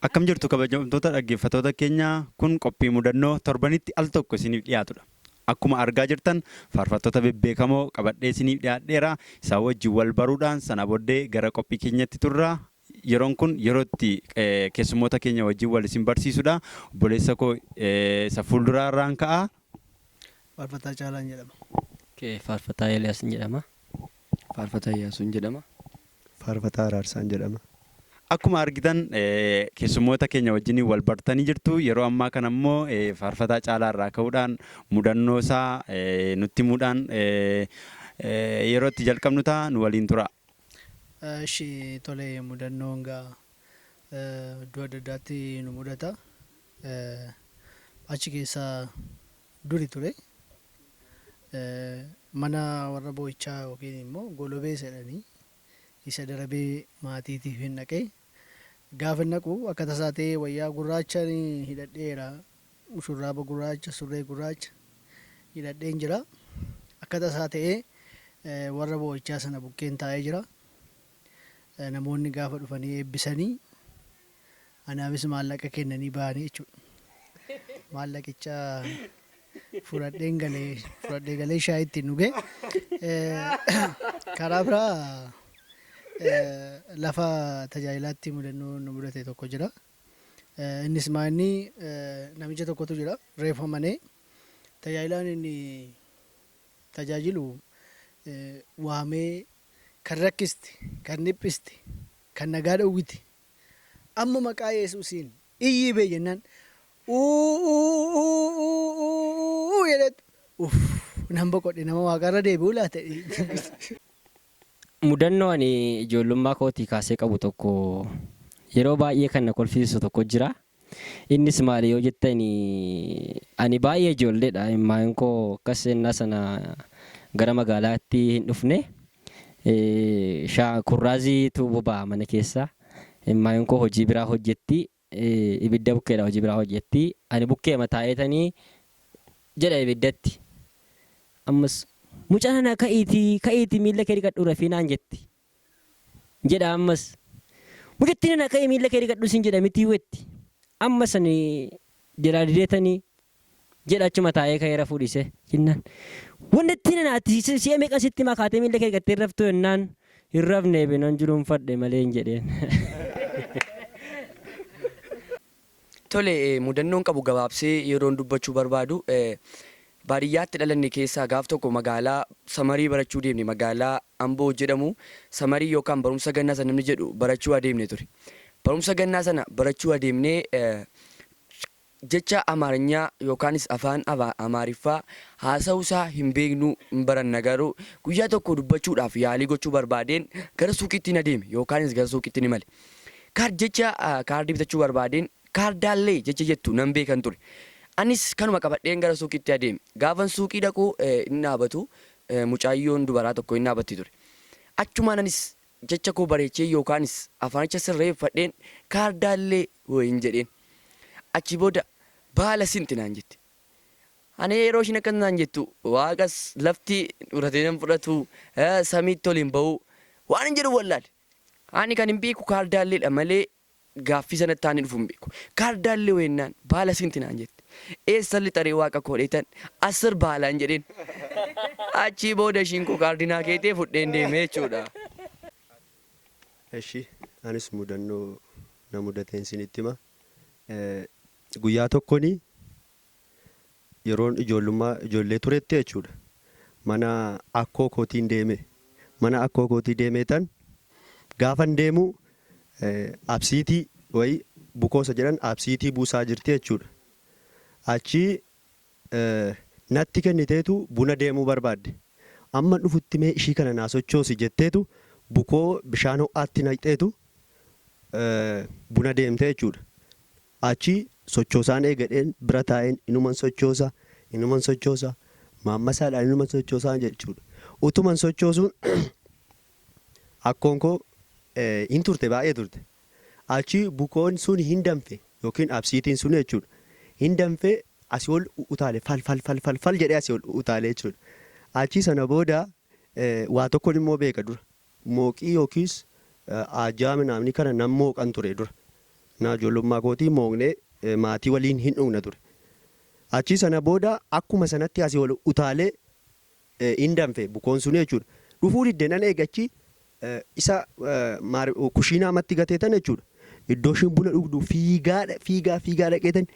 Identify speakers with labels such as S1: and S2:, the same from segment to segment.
S1: Akkam jirtu kabajamtoota dhaggeeffattoota keenya kun qophii mudannoo torbanitti al tokko isiniif dhiyaatudha. Akkuma argaa jirtan faarfattoota bebbeekamoo qabadhee isiniif dhiyaadheera. Isaa wajjin wal baruudhaan sana booddee gara qophii keenyatti turra. Yeroon kun yerootti keessummoota keenya wajjin wal isin barsiisudha. Obboleessa koo isa fuulduraarraan ka'a.
S2: Faarfataa Caalaan jedhama.
S3: Faarfataa Eeliyaas jedhama.
S4: Faarfataa Iyyaasuun jedhama.
S5: Faarfataa Araarsaan jedhama.
S1: Akkuma argitan keessummoota keenya wajjin wal bartanii jirtu. Yeroo ammaa kana immoo faarfataa Caalaa irraa ka'uudhaan mudannoo isaa nutti himuudhaan yeroo itti jalqabnu ta'a nu waliin tura.
S2: Ishii tolee mudannoon gaa iddoo adda addaatti nu mudata. Achi keessaa duri ture. Mana warra boo'ichaa yookiin immoo golobee jedhanii isa darabee maatiitiif hin naqee gaafa naqu akka tasaa ta'ee wayyaa gurraacha hidhadheera. Shurraaba gurraacha surree gurraacha hidhadheen jira. Akka tasaa ta'ee warra boo'ichaa sana bukkeen taa'ee jira. Namoonni gaafa dhufanii eebbisanii anaafis maallaqa kennanii bahanii jechuudha. Maallaqicha fudhadhee galee shaayii ittiin dhuge. Karaa biraa lafa tajaajilaatti mudannoo nu mudate tokko jira. Innis maanni namicha tokkotu jira reeffamanii tajaajilaan inni tajaajilu waamee kan rakkisti, kan dhiphisti, kan nagaa dhowwiti. Amma maqaa Yesuusiin iyyii bee jennaan jedhetu nan boqodhe nama waaqarra deebi'u laata.
S3: Mudannoo ani ijoollummaa kootii kaasee qabu tokko yeroo baay'ee kan na kolfisiisu tokko jira. Innis maali yoo jettani ani baay'ee ijoolleedha. Maayin koo akkas ennaa sana gara magaalaatti hin dhufne. Kurraaziitu boba'aa mana keessa. Maayin koo hojii biraa hojjetti. Ibidda bukkeedha hojii biraa hojjetti. Ani bukkee mataa'eetanii jedha ibiddatti. Ammas mucaan ka'iitii miila kee dhiqadhu rafiinaan jetti. Jedha ammas mucattiin ana ka'ii miila kee dhiqadhu siin jedha mitii wetti. Ammas ani jedhaa dideetanii jedha achuma taa'ee ka'ee rafuu dhiise jennaan. Wanti ittiin anaatti si'a meeqa sitti makaatee miila kee dhiqattee raftu jennaan hin rafne binan jiruun fadhe malee hin jedheen.
S4: Tole mudannoon qabu gabaabsee yeroon dubbachuu barbaadu baadiyyaatti dhalanne keessaa gaaf tokko magaalaa Samarii barachuu deemne magaalaa Amboo jedhamu Samarii yookaan barumsa gannaa sana namni jedhu barachuu adeemne ture. Barumsa gannaa sana barachuu adeemnee jecha Amaarinyaa yookaanis afaan Amaariffaa haasa'uusaa hin beeknu hin baranna garuu guyyaa tokko dubbachuudhaaf yaalii gochuu barbaadeen gara suuqiitti hin adeeme yookaanis gara suuqiitti hin imale. Jecha kaardii bitachuu barbaadeen kaardaallee jecha jettu nan beekan ture. Anis kanuma qabadheen gara suuqiitti adeeme. Gaafan suuqii dhaquu inni dhaabatu mucaayyoon dubaraa tokko inni dhaabatti ture. Achumaan anis jecha koo bareechee yookaanis afaanicha sirreeffadheen kaardaallee wayin jedheen. Achi booda baala sinti naan jetti. Ani yeroo ishiin akkas naan jettu waaqas lafti dhuratee nan fudhatu samiitti ol hin ba'u waan hin jedhu wallaale. Ani kan hin beeku kaardaalleedha malee gaaffii sanatti taa'anii dhufu hin beeku. Kaardaallee wayennaan baala sinti naan jetti. Eessalli xaree waaqa koodheetan asir baalaan jedheen. Achi booda ishiin koo kaardinaa keetee fudheen deeme jechuudha.
S5: Eshi anis mudannoo na mudateen isinitti hima. Guyyaa tokkoon yeroon ijoollee turetti jechuudha. Mana akkoo kootiin deeme. Mana akkoo kootii deemeetan gaafan deemu absiitii wayi bukoosa jedhan absiitii buusaa jirti jechuudha. Achi natti kenniteetu buna deemuu barbaadde. Amma dhufutti mee ishii kana naa sochoosi jetteetu bukoo bishaan ho'aatti naqxeetu buna deemte jechuudha. Achi sochoosaan eegadheen bira taa'een inuman sochoosa maammasaadhaan inuman sochoosaa jechuudha. Utuman sochoosuun akkoon koo hin turte baay'ee turte. Achi bukoon sun hin danfe yookiin absiitiin sun jechuudha. Hin danfee asii ol utaale fal jedhee asii ol utaale jechuudha. Achi sana booda waa tokkoon immoo beeka dura. Mooqii yookiis ajaa namni kana nan mooqan ture dura. Na ijoollummaa kootii moognee maatii waliin hin dhugna ture. Achi sana booda akkuma sanatti asii ol utaalee hin danfe bukoon sun jechuudha. Dhufuu diddeen ana eegachi isa kushiinaa amatti gateetan jechuudha. Iddoo ishiin buna dhugdu fiigaa dhaqeetan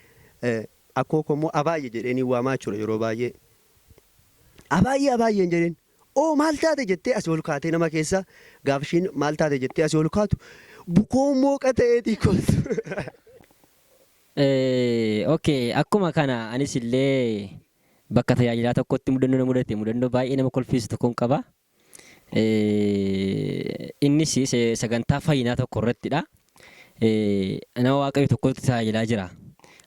S5: akkoo immoo abaay'ee jedhanii waamaa jechuudha yeroo baay'ee. Abaay'een jedheen oo maal taate jettee asii ol kaatee nama keessa gaafa ishiin maal taate jettee asii ol kaatu bukoon mooqa ta'eetii koltu.
S3: Okay, akkuma kana anis illee bakka tajaajilaa tokkotti mudannoo na mudate mudannoo baay'ee nama kolfiisu tokkoon qaba. Innis sagantaa fayyinaa tokko irrattidha. Nama waaqayyo tokkotti tajaajilaa jira.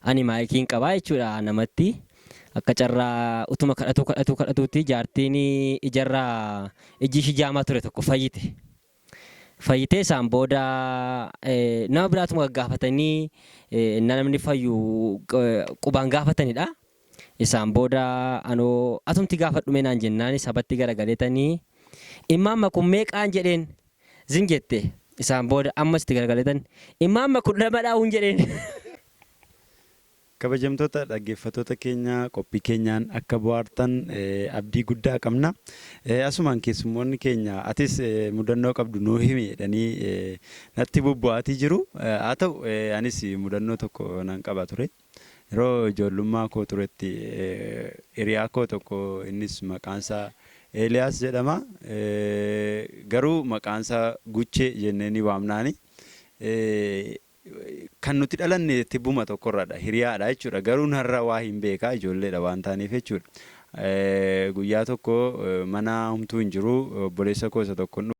S3: Ani maayikiin qabaa jechuudha namatti. Akka carraa utuma kadhatuutti jaartiin ijarraa ijji ishii jaamaa ture tokko fayyite. Fayyitee isaan booda nama biraatuma gaafatanii namni fayyu qubaan gaafatanidha. Isaan booda anoo atumti gaafadhume naan jennaan sabatti garagaleetanii immaamma kun meeqaan jedheen zin jette. Isaan booda ammas itti garagaleetan immaamma kun lamadhaa hun jedheen.
S1: Kabajamtoota dhaggeeffattoota keenya qophii keenyaan akka bohaartan abdii guddaa qabna. Asumaan keessummoonni keenya atis mudannoo qabdu nuu himi jedhanii natti bubbu'aatii jiru. Haa ta'u anis mudannoo tokko nan qaba ture. Yeroo ijoollummaa koo turetti hiriyaa koo tokko innis maqaansaa Eeliyaas jedhama. Garuu maqaansaa Guchee jennee ni waamnaani. Kan nuti dhalanne tibbuma tokkorradha hiriyaadha jechuudha. Garuu narra waa hin beekaa ijoolleedha waan taaneef jechuudha. Guyyaa tokko mana humtuu hin jiru obboleessa koo isa tokkoon